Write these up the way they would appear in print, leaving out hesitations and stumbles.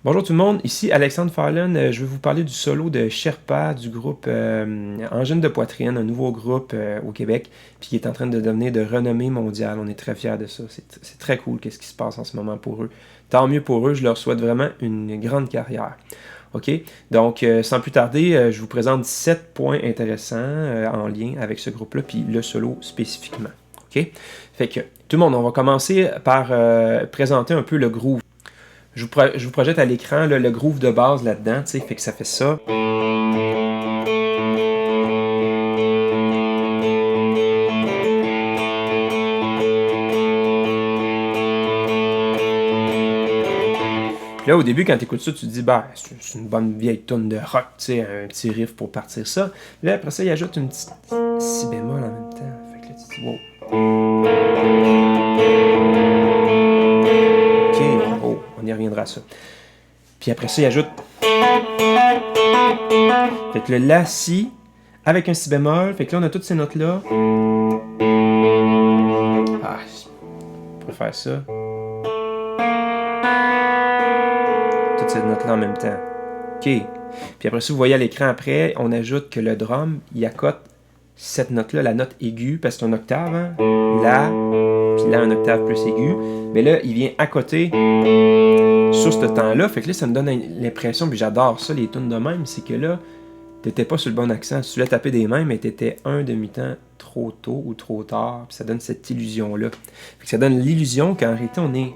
Bonjour tout le monde, ici Alexandre Fallon. Je vais vous parler du solo de Sherpa du groupe Engine de Poitrine, un nouveau groupe au Québec, puis qui est en train de devenir de renommée mondiale. On est très fiers de ça. C'est très cool qu'est-ce qui se passe en ce moment pour eux. Tant mieux pour eux, je leur souhaite vraiment une grande carrière. OK? Donc, sans plus tarder, je vous présente 7 points intéressants en lien avec ce groupe-là, puis le solo spécifiquement. OK? Fait que, tout le monde, on va commencer par présenter un peu le groove. Je vous projette à l'écran le groove de base là-dedans, tu sais, fait que ça fait ça. Puis là, au début, quand tu écoutes ça, tu te dis, bah, c'est une bonne vieille tonne de rock, tu sais, un petit riff pour partir ça. Là, après ça, il ajoute une petite si bémol en même temps. Fait que là, tu te dis, wow. Ok, oh, on y reviendra à ça. Puis après ça, il ajoute. Fait que le La, Si, avec un Si bémol. Fait que là, on a toutes ces notes-là. Ah, je pourrais faire ça. Toutes ces notes-là en même temps. OK. Puis après ça, vous voyez à l'écran après, on ajoute que le drum, il accote cette note-là, la note aiguë, parce que c'est une octave, hein? La, puis là, une octave plus aiguë. Mais là, il vient accoter sur ce temps-là. Fait que là, ça me donne l'impression, puis j'adore ça, les tunes de même, c'est que là, t'étais pas sur le bon accent. Tu voulais taper des mains, mais t'étais un demi-temps trop tôt ou trop tard. Puis ça donne cette illusion-là. Fait que ça donne l'illusion qu'en réalité, on est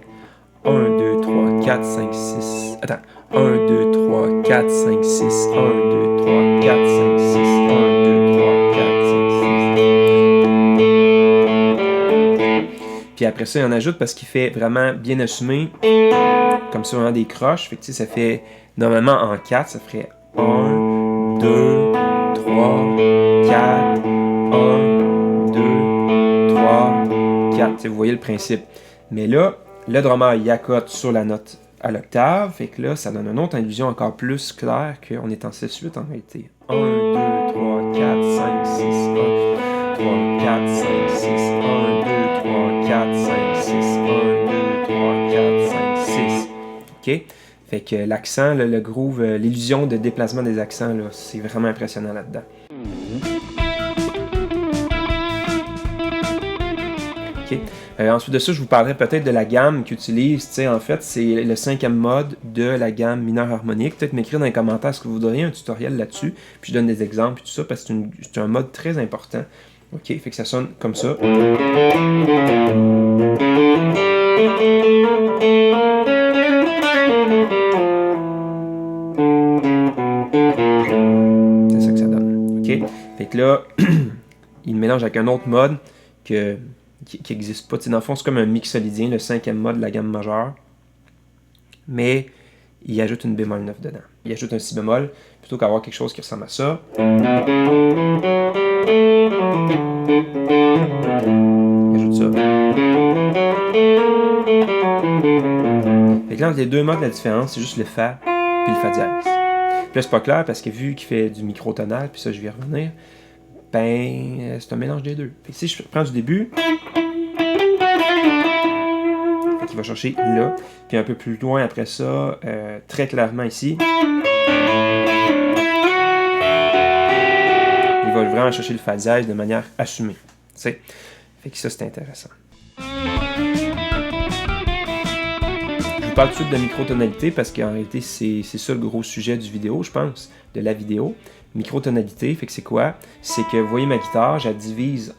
1, 2, 3, 4, 5, 6. Attends. 1, 2, 3, 4, 5, 6. 1, 2, 3, 4, 5, 6. 1, 2, 3, 4, 5, 6. Puis après ça, il en ajoute parce qu'il fait vraiment bien assumé. Comme ça, vraiment des croches. Fait que tu sais, ça fait normalement en 4, ça ferait 1, 2, 3, 4, 1, 2, 3, 4. Tu sais, vous voyez le principe. Mais là, le drummer, il accote sur la note à l'octave. Fait que là, ça donne une autre illusion encore plus claire qu'on est en 7-8 en réalité. 1, 2, 3, 4, 5, 6, 1, 3, 4, 5, 6, 1, 2, 3, 4, 5, 6, 1, 2, 3, 4, 5, 6. OK? Fait que l'accent, le groove, l'illusion de déplacement des accents, là, c'est vraiment impressionnant là-dedans. OK? Ensuite de ça, je vous parlerai peut-être de la gamme qu'ils utilisent. En fait, c'est le 5e mode de la gamme mineure harmonique. Peut-être m'écrire dans les commentaires ce que vous voudriez, un tutoriel là-dessus. Puis je donne des exemples et tout ça, parce que c'est un mode très important. OK? Fait que ça sonne comme ça. C'est ça que ça donne. OK? Fait que là, il mélange avec un autre mode qui n'existe pas. T'sais, dans le fond, c'est comme un mixolydien, le 5e mode de la gamme majeure. Mais il ajoute une bémol 9 dedans. Il ajoute un si bémol, plutôt qu'avoir quelque chose qui ressemble à ça. Il ajoute ça. Fait que là, entre les deux modes, la différence, c'est juste le Fa puis le Fa dièse. Puis là, c'est pas clair parce que vu qu'il fait du microtonal, puis ça, je vais y revenir, ben, c'est un mélange des deux. Fait que si je prends du début, il va chercher là, puis un peu plus loin après ça, très clairement ici, il va vraiment chercher le Fa dièse de manière assumée. T'sais? Fait que ça, c'est intéressant. Je vous parle tout de suite de microtonalité parce qu'en réalité, c'est ça le gros sujet du vidéo, je pense, de la vidéo. Microtonalité, fait que c'est quoi? C'est que, vous voyez ma guitare, je divise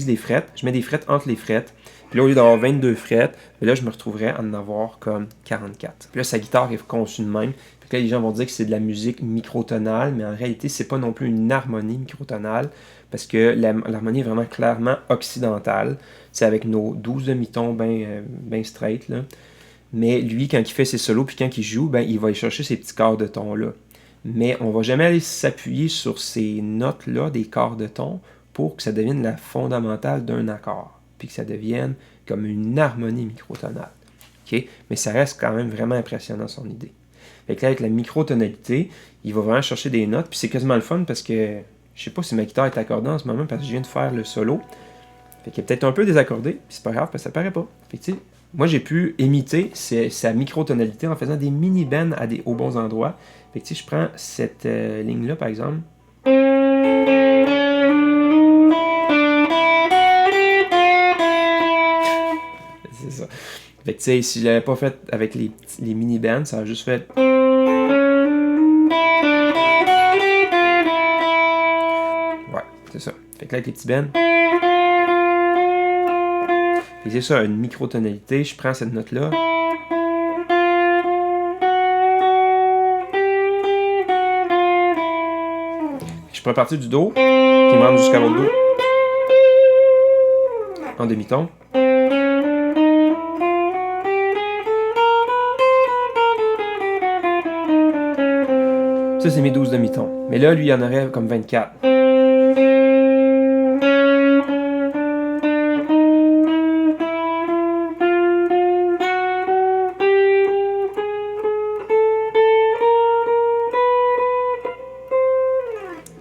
les frettes, je mets des frettes entre les frettes, puis là, au lieu d'avoir 22 frettes, là, je me retrouverais à en avoir comme 44. Puis là, sa guitare est conçue de même, puis là, les gens vont dire que c'est de la musique microtonale, mais en réalité, c'est pas non plus une harmonie microtonale, parce que l'harmonie est vraiment clairement occidentale, c'est avec nos 12 demi-tons bien straight, là. Mais lui, quand il fait ses solos, puis quand il joue, ben, il va aller chercher ces petits quarts de ton-là. Mais on ne va jamais aller s'appuyer sur ces notes-là, des quarts de ton, pour que ça devienne la fondamentale d'un accord, puis que ça devienne comme une harmonie microtonale. Okay? Mais ça reste quand même vraiment impressionnant, son idée. Fait que là, avec la microtonalité, il va vraiment chercher des notes, puis c'est quasiment le fun, parce que je sais pas si ma guitare est accordée en ce moment, parce que je viens de faire le solo. Fait qu'il est peut-être un peu désaccordé, puis c'est pas grave, parce que ça paraît pas. Fait que tu sais, moi, j'ai pu imiter sa microtonalité en faisant des mini-bends aux bons endroits. Fait que, tu sais, je prends cette ligne-là, par exemple. C'est ça. Fait que, tu sais, si je l'avais pas fait avec les mini-bends, ça aurait juste fait... Ouais, c'est ça. Fait que là, avec les petits bends... Fait que c'est ça, une microtonalité. Je prends cette note-là. Je peux partir du Do, qui me rend jusqu'à l'autre Do. En demi-ton. Ça, c'est mes 12 demi-tons. Mais là, lui, il y en aurait comme 24.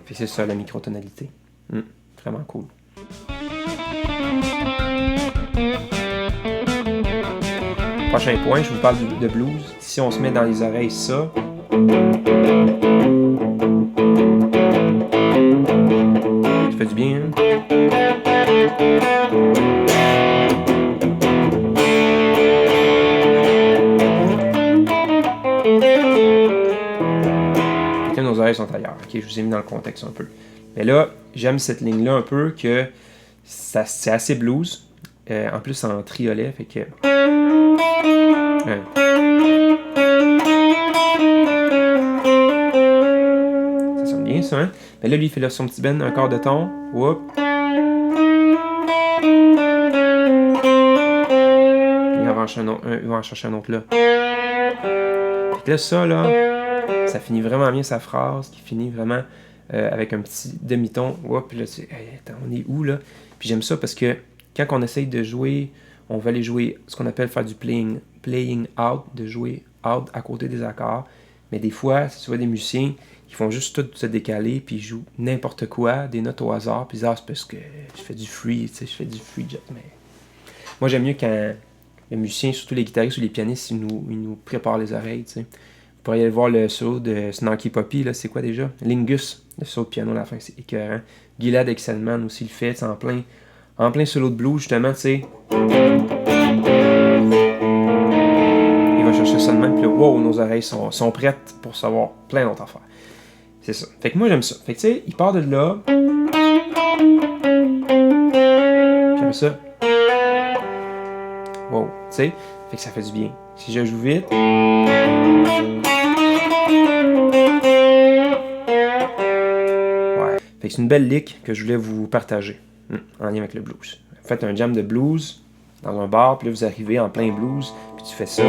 Puis c'est ça, la microtonalité. Vraiment cool. Prochain point, je vous parle de blues. Si on se met dans les oreilles ça... Ça fait du bien, hein? Toutes nos oreilles sont ailleurs. Ok, je vous ai mis dans le contexte un peu. Mais là, j'aime cette ligne-là un peu, que c'est assez blues. En plus, en triolet, fait que... Ça sonne bien, ça, hein? Mais là, lui, il fait là son petit bend, un quart de ton. Whoop. Il va en chercher un autre là. Fait que là, ça, là, ça finit vraiment bien sa phrase, qui finit vraiment avec un petit demi-ton. Whoop, puis là, tu sais, hey, attends, on est où, là? Puis j'aime ça parce que quand on essaye de jouer, on va aller jouer ce qu'on appelle faire du playing out, de jouer out à côté des accords. Mais des fois, si tu vois des musiciens qui font juste tout se décaler, puis ils jouent n'importe quoi, des notes au hasard, puis ils disent, ah, c'est parce que je fais du free, tu sais, je fais du free jazz. Mais moi, j'aime mieux quand les musiciens, surtout les guitaristes ou les pianistes, ils nous préparent les oreilles, tu sais. Vous pourriez aller voir le solo de Snarky Puppy, là, c'est quoi déjà? Lingus, le solo de piano à la fin, c'est écœurant. Gilad Excelman aussi le fait, c'est en plein solo de blues, justement, tu sais. Il va chercher ça de même, puis là, wow, nos oreilles sont prêtes pour savoir plein d'autres affaires. C'est ça. Fait que moi, j'aime ça. Fait que, tu sais, il part de là. J'aime ça. Wow, tu sais. Fait que ça fait du bien. Si je joue vite. Ouais. Fait que c'est une belle lick que je voulais vous partager. En lien avec le blues. Faites un jam de blues dans un bar, puis là, vous arrivez en plein blues, puis tu fais ça.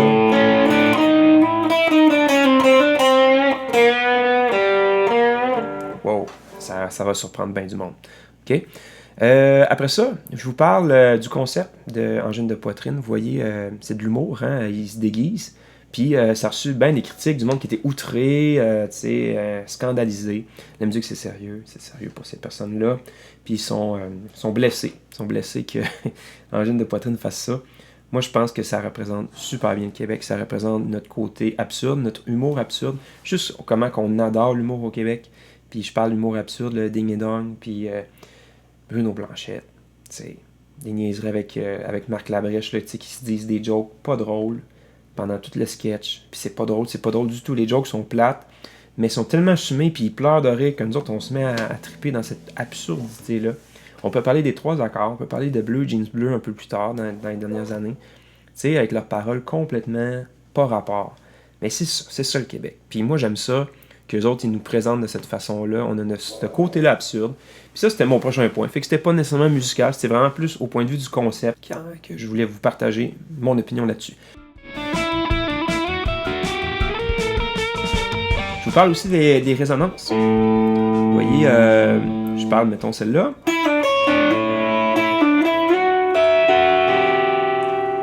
Wow, ça va surprendre bien du monde. OK? Après ça, je vous parle du concept de angine de poitrine. Vous voyez, c'est de l'humour, hein? Il se déguise. Puis ça a reçu bien des critiques du monde qui était outré, scandalisé. La musique, c'est sérieux pour ces personnes-là. Puis ils sont blessés. Ils sont blessés que Angine de poitrine fasse ça. Moi, je pense que ça représente super bien le Québec. Ça représente notre côté absurde, notre humour absurde. Juste comment qu'on adore l'humour au Québec. Puis je parle d'humour absurde, le Ding et Dong, puis Bruno Blanchette. T'sais, des niaiseries avec Marc Labrèche, là, qui se disent des jokes pas drôles pendant tout le sketch. Puis c'est pas drôle du tout. Les jokes sont plates, mais ils sont tellement assumés, puis ils pleurent de rire que nous autres, on se met à triper dans cette absurdité-là. On peut parler des 3 accords, on peut parler de Bleu, Jeans Bleu un peu plus tard, dans les dernières années. Tu sais, avec leurs paroles complètement pas rapport. Mais c'est ça le Québec. Puis moi, j'aime ça, qu'eux autres, ils nous présentent de cette façon-là. On a ce côté-là absurde. Puis ça, c'était mon prochain point. Fait que c'était pas nécessairement musical, c'était vraiment plus au point de vue du concept que je voulais vous partager mon opinion là-dessus. Je vous parle aussi des résonances. Vous voyez, je parle, mettons, celle-là.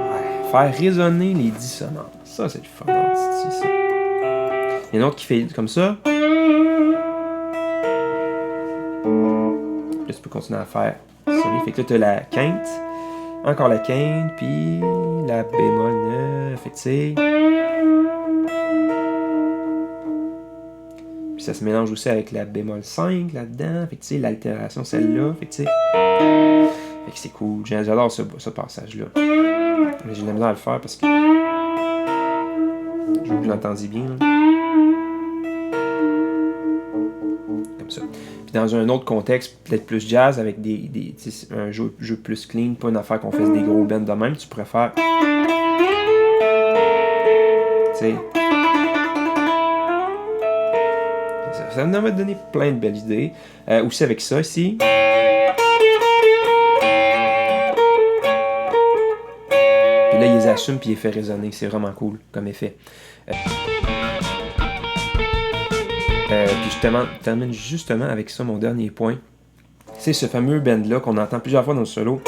Ouais, faire résonner les dissonances. Ça, c'est le fun, ça. Il y en a un autre qui fait comme ça. Là, tu peux continuer à faire sonner. Fait que là, tu as la quinte, encore la quinte, puis la bémol 9, fait que tu sais. Puis ça se mélange aussi avec la bémol 5 là-dedans, fait que tu sais, l'altération celle-là, fait que tu sais. Fait que c'est cool, j'adore ce passage-là. Mais j'ai de la misère à le faire parce que je veux que vous l'entendiez bien. Là. Comme ça. Puis dans un autre contexte, peut-être plus jazz, avec un jeu plus clean, pas une affaire qu'on fasse des gros bends de même, tu pourrais faire. Tu sais. Ça va te donner plein de belles idées. Aussi avec ça ici. Puis là, il les assume puis il les fait résonner. C'est vraiment cool comme effet. Puis je termine justement avec ça, mon dernier point. C'est ce fameux bend-là qu'on entend plusieurs fois dans le solo.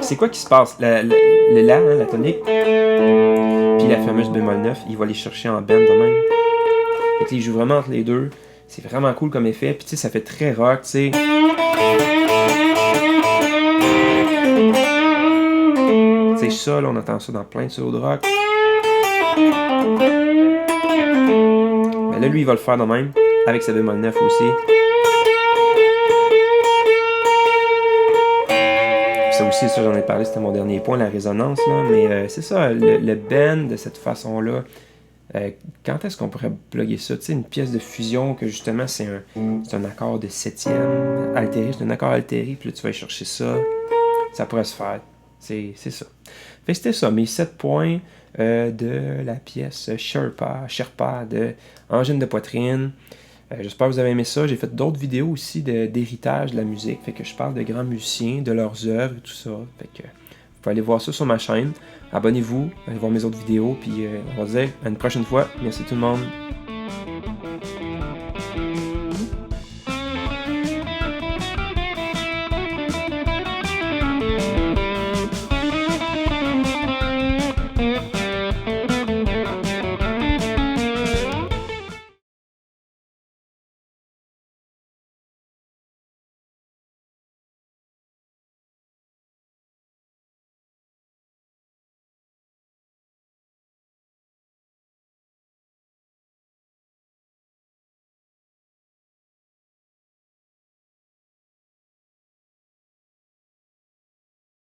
C'est quoi qui se passe? Le La, hein, la tonique, puis la fameuse bémol 9, il va les chercher en bend de même. Fait qu'il joue vraiment entre les deux. C'est vraiment cool comme effet. Puis tu sais, ça fait très rock, tu sais. Tu sais, ça, là, on entend ça dans plein de solos de rock. Mais là, lui, il va le faire de même, avec sa bémol 9 aussi. Puis ça aussi, ça, j'en ai parlé, c'était mon dernier point, la résonance, là. Mais c'est ça, le bend de cette façon-là. Quand est-ce qu'on pourrait plugger ça? Tu sais, une pièce de fusion que justement c'est un accord de septième altéré, c'est un accord altéré, puis là tu vas aller chercher ça. Ça pourrait se faire. C'est ça. Fait que c'était ça, mes 7 points de la pièce Sherpa de Angine de poitrine. J'espère que vous avez aimé ça. J'ai fait d'autres vidéos aussi d'héritage de la musique. Fait que je parle de grands musiciens, de leurs œuvres et tout ça. Fait que vous pouvez aller voir ça sur ma chaîne. Abonnez-vous, allez voir mes autres vidéos, puis on va se dire à une prochaine fois. Merci tout le monde.